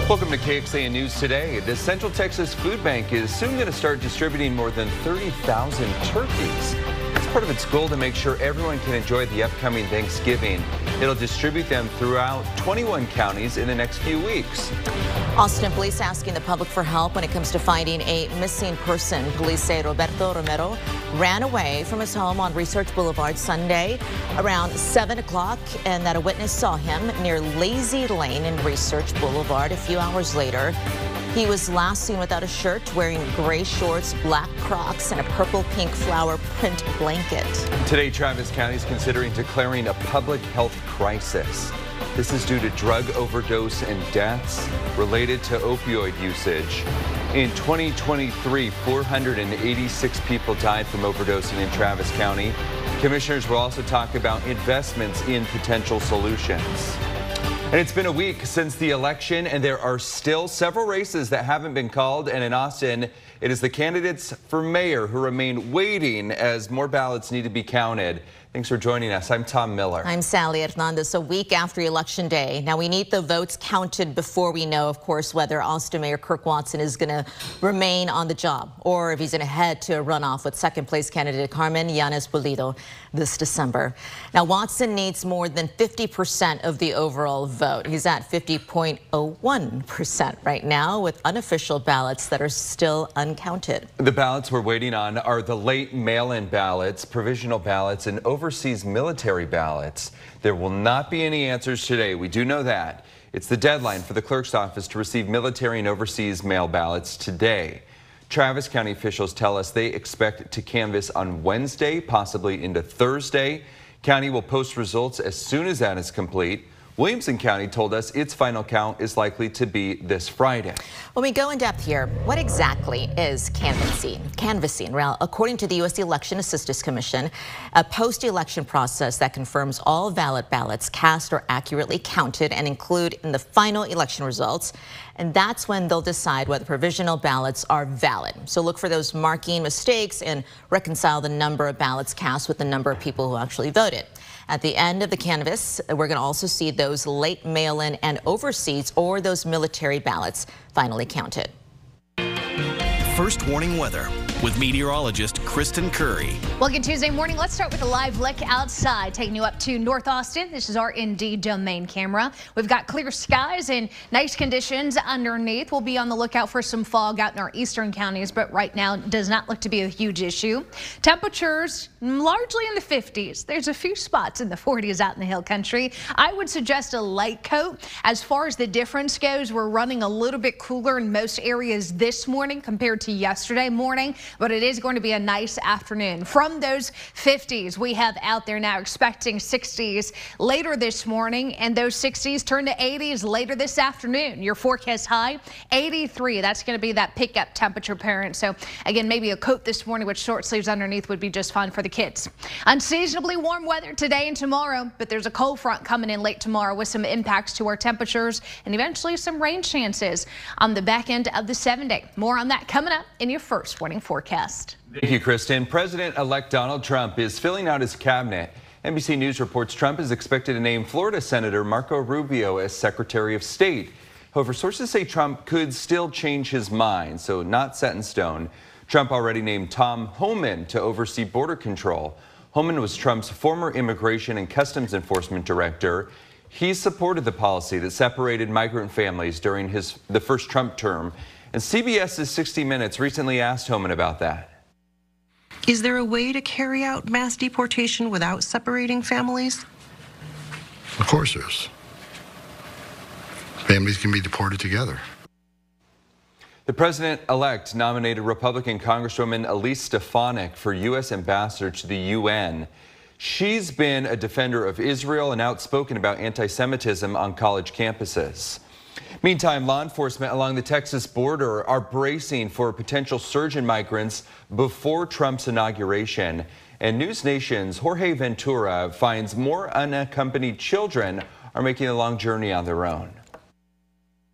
Welcome to KXAN News Today. The Central Texas Food Bank is soon going to start distributing more than 30,000 turkeys. It's part of its goal to make sure everyone can enjoy the upcoming Thanksgiving. It'll distribute them throughout 21 counties in the next few weeks. Austin police asking the public for help when it comes to finding a missing person. Police say Roberto Romero ran away from his home on Research Boulevard Sunday around 7 o'clock, and that a witness saw him near Lazy Lane in Research Boulevard. A few hours later, he was last seen without a shirt, wearing gray shorts, black Crocs, and a purple-pink flower print blanket. Today, Travis County is considering declaring a public health crisis. This is due to drug overdose and deaths related to opioid usage. In 2023, 486 people died from overdosing in Travis County. Commissioners will also talk about investments in potential solutions. And it's been a week since the election, and there are still several races that haven't been called. And in Austin, it is the candidates for mayor who remain waiting as more ballots need to be counted. Thanks for joining us. I'm Tom Miller. I'm Sally Hernandez. A week after Election Day. Now, we need the votes counted before we know, of course, whether Austin Mayor Kirk Watson is going to remain on the job or if he's going to head to a runoff with second place candidate Carmen Yanez Pulido this December. Now, Watson needs more than 50% of the overall vote. He's at 50.01% right now, with unofficial ballots that are still uncounted. The ballots we're waiting on are the late mail-in ballots, provisional ballots, and overseas military ballots. There will not be any answers today. We do know that. It's the deadline for the clerk's office to receive military and overseas mail ballots today. Travis County officials tell us they expect to canvass on Wednesday, possibly into Thursday. County will post results as soon as that is complete. Williamson County told us its final count is likely to be this Friday. When we go in depth here, what exactly is canvassing? Well, according to the U.S. Election Assistance Commission, a post-election process that confirms all valid ballots cast are accurately counted and include in the final election results. And that's when they'll decide whether provisional ballots are valid. So look for those marking mistakes and reconcile the number of ballots cast with the number of people who actually voted. At the end of the canvass, we're going to also see those late mail-in and overseas or those military ballots finally counted. First warning weather with meteorologist Kristen Curry. Well, good Tuesday morning. Let's start with a live look outside, taking you up to North Austin. This is our ND domain camera. We've got clear skies and nice conditions underneath. We'll be on the lookout for some fog out in our eastern counties, but right now does not look to be a huge issue. Temperatures largely in the 50s. There's a few spots in the 40s out in the hill country. I would suggest a light coat. As far as the difference goes, we're running a little bit cooler in most areas this morning compared to yesterday morning, but it is going to be a nice afternoon. From those 50s, we have out there now expecting 60s later this morning, and those 60s turn to 80s later this afternoon. Your forecast high, 83. That's going to be that pickup temperature parent. So again, maybe a coat this morning with short sleeves underneath would be just fine for the kids. Unseasonably warm weather today and tomorrow, but there's a cold front coming in late tomorrow with some impacts to our temperatures and eventually some rain chances on the back end of the 7-day. More on that coming up in your first warning forecast. Thank you, Kristen. President-elect Donald Trump is filling out his cabinet. NBC News reports Trump is expected to name Florida Senator Marco Rubio as Secretary of State. However, sources say Trump could still change his mind, so not set in stone. Trump already named Tom Homan to oversee border control. Homan was Trump's former immigration and customs enforcement director. He supported the policy that separated migrant families during the first Trump term. And CBS's 60 Minutes recently asked Homan about that. Is there a way to carry out mass deportation without separating families? Of course there is. Families can be deported together. The president-elect nominated Republican Congresswoman Elise Stefanik for U.S. ambassador to the UN. She's been a defender of Israel and outspoken about anti-Semitism on college campuses. Meantime, law enforcement along the Texas border are bracing for a potential surge in migrants before Trump's inauguration. And News Nation's Jorge Ventura finds more unaccompanied children are making a long journey on their own.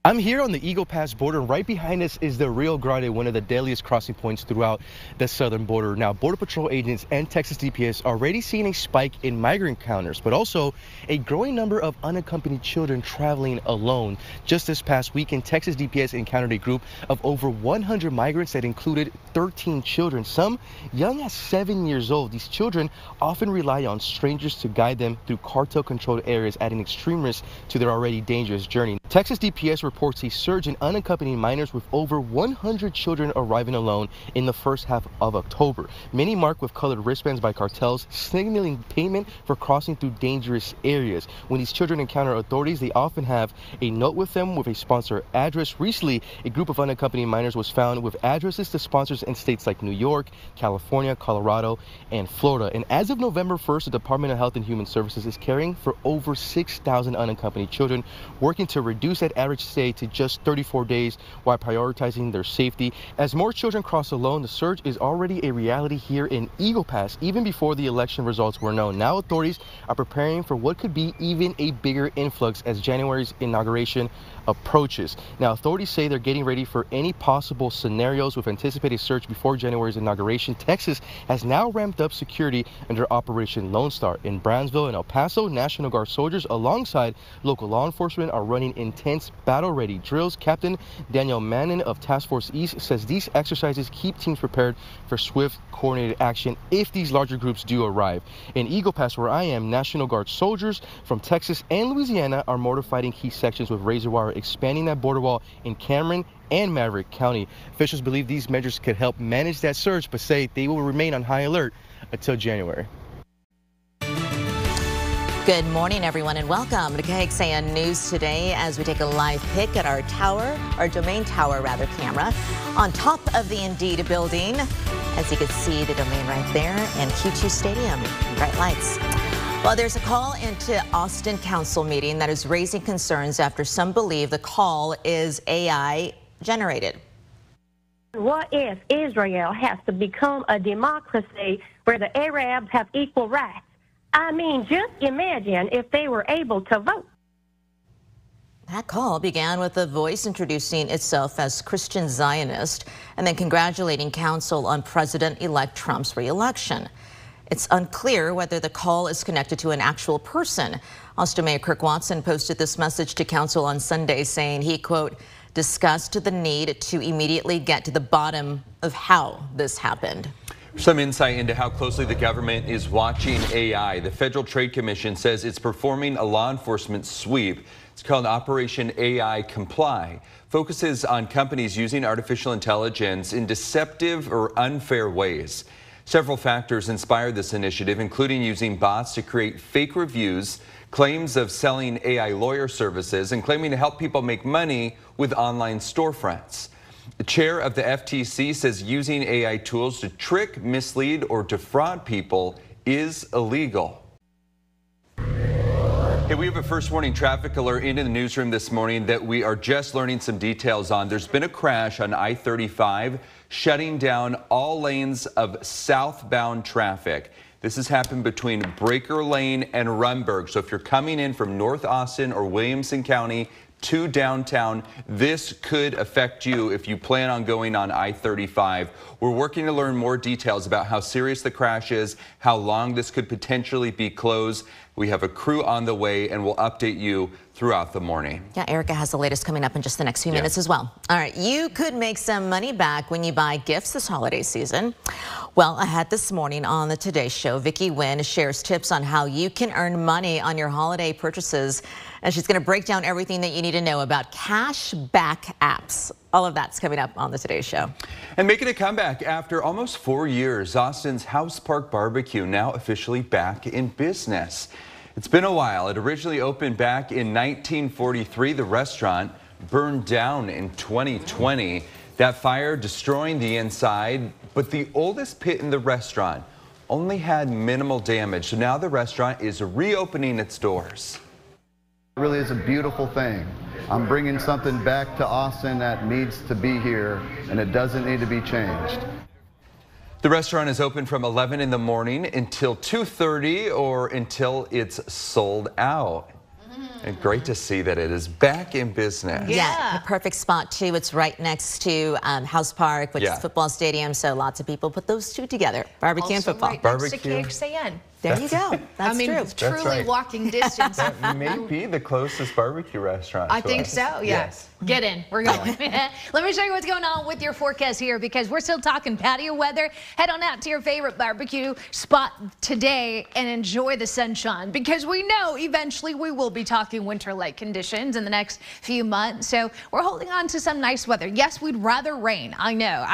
I'm here on the Eagle Pass border, and right behind us is the Rio Grande, one of the deadliest crossing points throughout the southern border. Now, Border Patrol agents and Texas DPS are already seeing a spike in migrant counters, but also a growing number of unaccompanied children traveling alone. Just this past weekend, Texas DPS encountered a group of over 100 migrants that included 13 children, some young as 7 years old. These children often rely on strangers to guide them through cartel-controlled areas, adding extreme risk to their already dangerous journey. Texas DPS reports a surge in unaccompanied minors, with over 100 children arriving alone in the first half of October. Many marked with colored wristbands by cartels, signaling payment for crossing through dangerous areas. When these children encounter authorities, they often have a note with them with a sponsor address. Recently, a group of unaccompanied minors was found with addresses to sponsors in states like New York, California, Colorado, and Florida. And as of November 1st, the Department of Health and Human Services is caring for over 6,000 unaccompanied children, working to reduce that average stay to just 34 days while prioritizing their safety. As more children cross alone, the surge is already a reality here in Eagle Pass, even before the election results were known. Now authorities are preparing for what could be even a bigger influx as January's inauguration approaches. Now, authorities say they're getting ready for any possible scenarios with anticipated surge before January's inauguration. Texas has now ramped up security under Operation Lone Star. In Brownsville and El Paso, National Guard soldiers alongside local law enforcement are running intense battle-ready drills. Captain Daniel Mannon of Task Force East says these exercises keep teams prepared for swift, coordinated action if these larger groups do arrive. In Eagle Pass, where I am, National Guard soldiers from Texas and Louisiana are mortifying key sections with razor wire, expanding that border wall in Cameron and Maverick County. Officials believe these measures could help manage that surge, but say they will remain on high alert until January. Good morning, everyone, and welcome to KXAN News Today as we take a live pic at our domain tower camera on top of the Indeed building. As you can see, the domain right there and Q2 Stadium, bright lights. Well, there's a call into Austin Council meeting that is raising concerns after some believe the call is AI generated. What if Israel has to become a democracy where the Arabs have equal rights? I mean, just imagine if they were able to vote. That call began with the voice introducing itself as Christian Zionist and then congratulating council on President-elect Trump's re-election. It's unclear whether the call is connected to an actual person. Austin Mayor Kirk Watson posted this message to council on Sunday saying he, quote, discussed the need to immediately get to the bottom of how this happened. Some insight into how closely the government is watching AI. The Federal Trade Commission says it's performing a law enforcement sweep. It's called Operation AI Comply. Focuses on companies using artificial intelligence in deceptive or unfair ways. Several factors inspired this initiative, including using bots to create fake reviews, claims of selling AI lawyer services, and claiming to help people make money with online storefronts. The chair of the FTC says using AI tools to trick, mislead, or defraud people is illegal. Hey, we have a first warning traffic alert into the newsroom this morning that we are just learning some details on. There's been a crash on I-35, shutting down all lanes of southbound traffic. This has happened between Breaker Lane and Rumberg. So if you're coming in from North Austin or Williamson County to downtown, this could affect you if you plan on going on I-35. We're working to learn more details about how serious the crash is, how long this could potentially be closed. We have a crew on the way and we'll update you throughout the morning. Yeah, Erica has the latest coming up in just the next few minutes as well. All right, you could make some money back when you buy gifts this holiday season. Well, ahead this morning on the Today Show, Vicki Nguyen shares tips on how you can earn money on your holiday purchases. And she's going to break down everything that you need to know about cash back apps. All of that's coming up on the Today Show. And making a comeback after almost 4 years, Austin's House Park Barbecue now officially back in business. It's been a while. It originally opened back in 1943. The restaurant burned down in 2020. That fire destroying the inside, but the oldest pit in the restaurant only had minimal damage. So now the restaurant is reopening its doors. It really is a beautiful thing. I'm bringing something back to Austin that needs to be here, and it doesn't need to be changed. The restaurant is open from 11 in the morning until 2:30 or until it's sold out. And great to see that it is back in business. Yeah, a perfect spot too. It's right next to House Park, which is a football stadium. So lots of people put those two together, barbecue and football. Right next to KXAN. There you go. That's true. Truly walking distance. That may be the closest barbecue restaurant. I think so, yeah. Yes. Get in. We're going. Let me show you what's going on with your forecast here, because we're still talking patio weather. Head on out to your favorite barbecue spot today and enjoy the sunshine, because we know eventually we will be talking winter-like conditions in the next few months. So we're holding on to some nice weather. Yes, we'd rather rain. I know.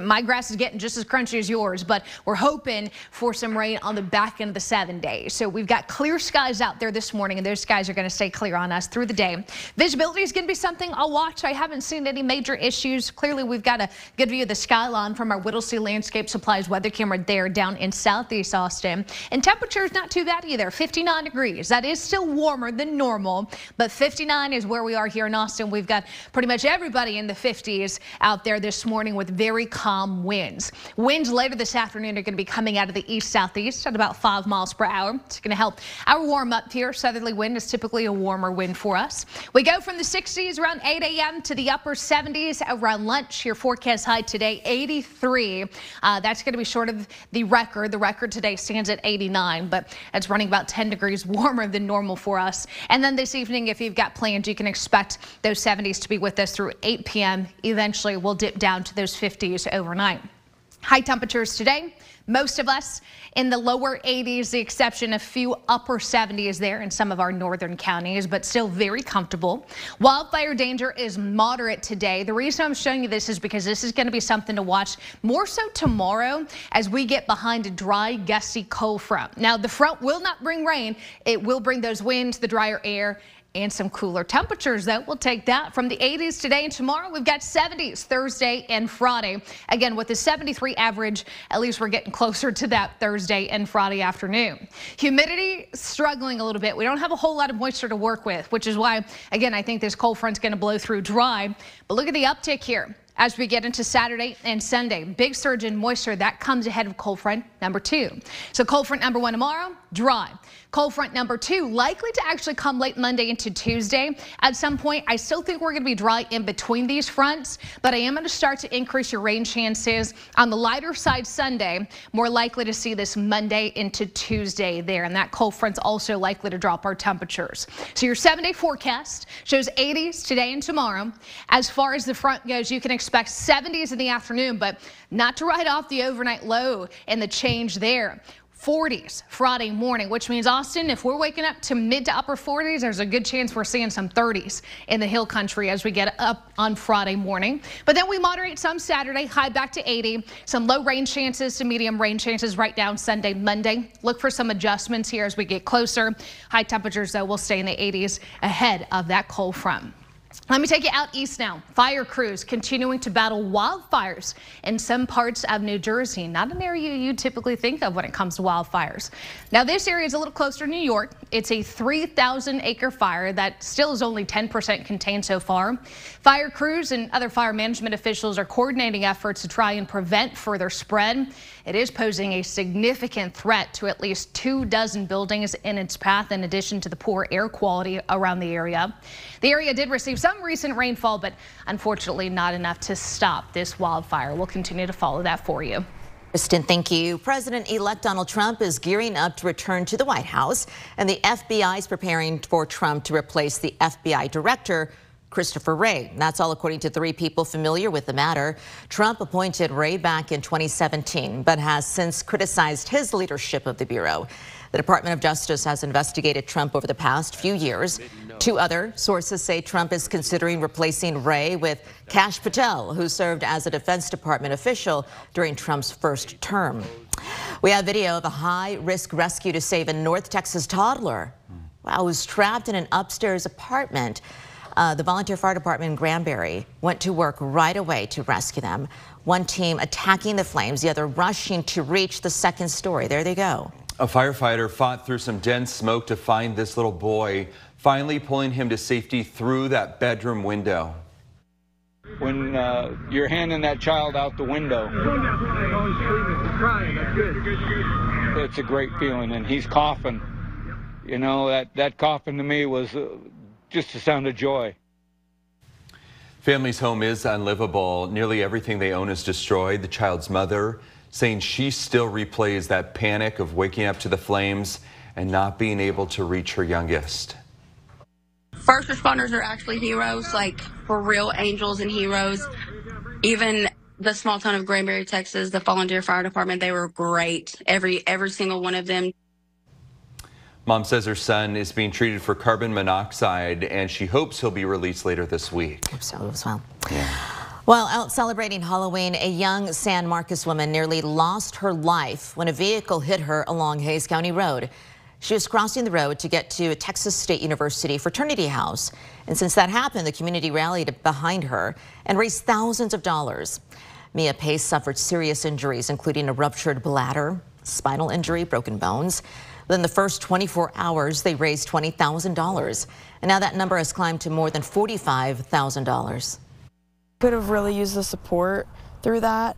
My grass is getting just as crunchy as yours, but we're hoping for some rain on the back end of the 7 days. So we've got clear skies out there this morning, and those skies are going to stay clear on us through the day. Visibility is going to be something I'll watch. I haven't seen any major issues. Clearly, we've got a good view of the skyline from our Whittlesey Landscape Supplies weather camera there down in southeast Austin. And temperature is not too bad either. 59 degrees. That is still warmer than normal, but 59 is where we are here in Austin. We've got pretty much everybody in the 50s out there this morning with very calm winds. Winds later this afternoon are going to be coming out of the east-southeast at about 5 miles per hour. It's going to help our warm up here. Southerly wind is typically a warmer wind for us. We go from the 60s around 8 a.m. to the upper 70s around lunch. Your forecast high today, 83. That's going to be short of the record. The record today stands at 89, but it's running about 10 degrees warmer than normal for us. And then this evening, if you've got plans, you can expect those 70s to be with us through 8 p.m. Eventually, we'll dip down to those 50s overnight. High temperatures today. Most of us in the lower 80s, the exception of a few upper 70s there in some of our northern counties, but still very comfortable. Wildfire danger is moderate today. The reason I'm showing you this is because this is going to be something to watch more so tomorrow as we get behind a dry, gusty cold front. Now, the front will not bring rain. It will bring those winds, the drier air, and some cooler temperatures, though. We'll take that from the 80s today and tomorrow. We've got 70s Thursday and Friday. Again, with the 73 average, at least we're getting closer to that Thursday and Friday afternoon. Humidity struggling a little bit. We don't have a whole lot of moisture to work with, which is why, again, I think this cold front's going to blow through dry. But look at the uptick here. As we get into Saturday and Sunday, big surge in moisture that comes ahead of cold front number 2. So cold front number 1 tomorrow, dry. Cold front number 2 likely to actually come late Monday into Tuesday. At some point, I still think we're going to be dry in between these fronts, but I am going to start to increase your rain chances on the lighter side Sunday. More likely to see this Monday into Tuesday there, and that cold front's also likely to drop our temperatures. So your 7-day forecast shows 80s today and tomorrow. As far as the front goes, you can expect 70s in the afternoon, but not to write off the overnight low and the change there. 40s Friday morning, which means, Austin, if we're waking up to mid to upper 40s, there's a good chance we're seeing some 30s in the hill country as we get up on Friday morning. But then we moderate some Saturday, high back to 80. Some low rain chances to medium rain chances right down Sunday, Monday. Look for some adjustments here as we get closer. High temperatures, though, will stay in the 80s ahead of that cold front. Let me take you out east now. Fire crews continuing to battle wildfires in some parts of New Jersey. Not an area you typically think of when it comes to wildfires. Now, this area is a little closer to New York. It's a 3,000-acre fire that still is only 10% contained so far. Fire crews and other fire management officials are coordinating efforts to try and prevent further spread. It is posing a significant threat to at least 24 buildings in its path, in addition to the poor air quality around the area. The area did receive some recent rainfall, but unfortunately not enough to stop this wildfire. We'll continue to follow that for you. Kristen, thank you. President-elect Donald Trump is gearing up to return to the White House, and the FBI is preparing for Trump to replace the FBI director, Christopher Wray. That's all according to 3 people familiar with the matter. Trump appointed Wray back in 2017, but has since criticized his leadership of the Bureau. The Department of Justice has investigated Trump over the past few years. 2 other sources say Trump is considering replacing Wray with Kash Patel, who served as a Defense Department official during Trump's first term. We have video of a high-risk rescue to save a North Texas toddler who was trapped in an upstairs apartment. The volunteer fire department in Granbury went to work right away to rescue them. One team attacking the flames, the other rushing to reach the 2nd story. There they go. A firefighter fought through some dense smoke to find this little boy, finally pulling him to safety through that bedroom window. When you're handing that child out the window, it's a great feeling, and he's coughing. You know, that coffin to me was just a sound of joy. Family's home is unlivable. Nearly everything they own is destroyed. The child's mother saying she still replays that panic of waking up to the flames and not being able to reach her youngest. First responders are actually heroes, like for real angels and heroes. Even the small town of Granbury, Texas, the Volunteer Fire Department, they were great. Every single one of them. Mom says her son is being treated for carbon monoxide and she hopes he'll be released later this week. Hope so as well. Yeah. While out celebrating Halloween, a young San Marcos woman nearly lost her life when a vehicle hit her along Hays County Road. She was crossing the road to get to Texas State University Fraternity House. And since that happened, the community rallied behind her and raised thousands of dollars. Mia Pace suffered serious injuries, including a ruptured bladder, spinal injury, broken bones. Within the first 24 hours, they raised $20,000. And now that number has climbed to more than $45,000. Could have really used the support through that.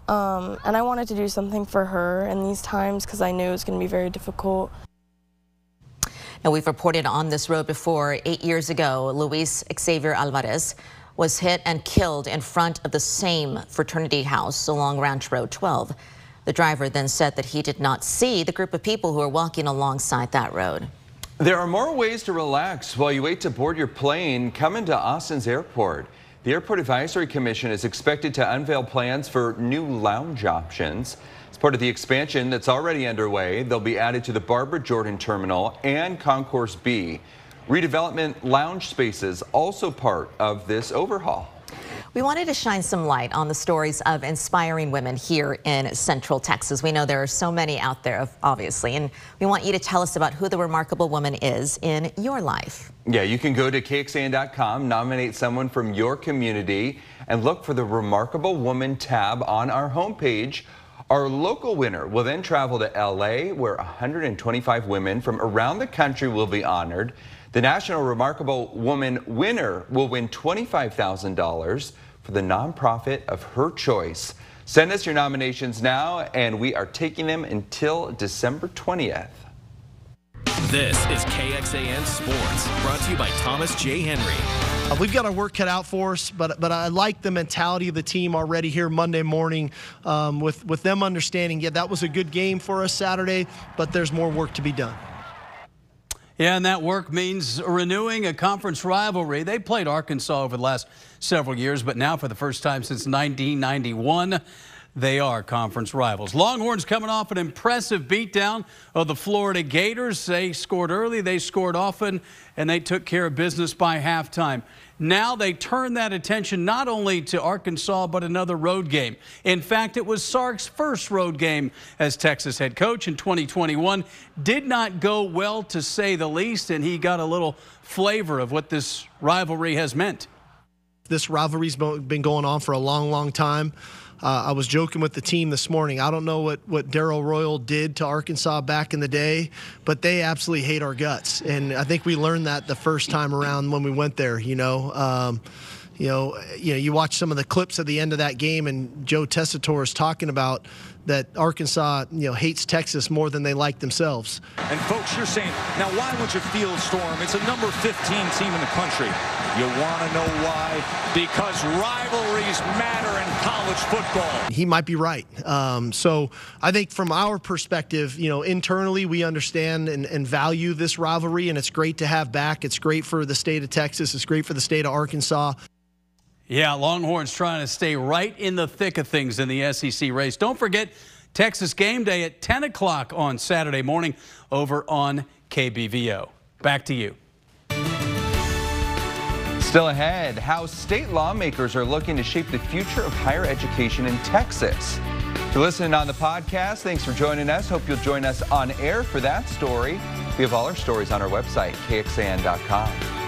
And I wanted to do something for her in these times because I knew it was going to be very difficult. Now, we've reported on this road before. 8 years ago, Luis Xavier Alvarez was hit and killed in front of the same fraternity house along Ranch Road 12. The driver then said that he did not see the group of people who were walking alongside that road. There are more ways to relax while you wait to board your plane. Come into Austin's airport. The Airport Advisory Commission is expected to unveil plans for new lounge options. As part of the expansion that's already underway, they'll be added to the Barbara Jordan Terminal and Concourse B. Redevelopment lounge spaces also part of this overhaul. We wanted to shine some light on the stories of inspiring women here in Central Texas. We know there are so many out there, obviously, and we want you to tell us about who the remarkable woman is in your life. Yeah, you can go to KXAN.com, nominate someone from your community, and look for the Remarkable Woman tab on our homepage. Our local winner will then travel to LA, where 125 women from around the country will be honored. The National Remarkable Woman winner will win $25,000 for the nonprofit of her choice. Send us your nominations now, and we are taking them until December 20th. This is KXAN Sports, brought to you by Thomas J. Henry. We've got our work cut out for us, but I like the mentality of the team already here Monday morning with them understanding, yeah, that was a good game for us Saturday, but there's more work to be done. Yeah, and that work means renewing a conference rivalry. They played Arkansas over the last several years, but now for the first time since 1991, they are conference rivals. Longhorns coming off an impressive beatdown of the Florida Gators. They scored early, they scored often, and they took care of business by halftime. Now they turn that attention not only to Arkansas, but another road game. In fact, it was Sark's first road game as Texas head coach in 2021. Did not go well, to say the least, and he got a little flavor of what this rivalry has meant. This rivalry's been going on for a long, long time. I was joking with the team this morning. I don't know what Darrell Royal did to Arkansas back in the day, but they absolutely hate our guts. And I think we learned that the first time around when we went there, you watch some of the clips at the end of that game, and Joe Tessitore is talking about that Arkansas, hates Texas more than they like themselves. And folks, you're saying, now why would you field Storm? It's a number 15 team in the country. You want to know why? Because rivalries matter in college football. He might be right. So I think from our perspective, internally we understand and value this rivalry, and it's great to have back. It's great for the state of Texas. It's great for the state of Arkansas. Yeah, Longhorns trying to stay right in the thick of things in the SEC race. Don't forget Texas Game Day at 10 o'clock on Saturday morning over on KBVO. Back to you. Still ahead, how state lawmakers are looking to shape the future of higher education in Texas. If you're listening on the podcast, thanks for joining us. Hope you'll join us on air for that story. We have all our stories on our website, KXAN.com.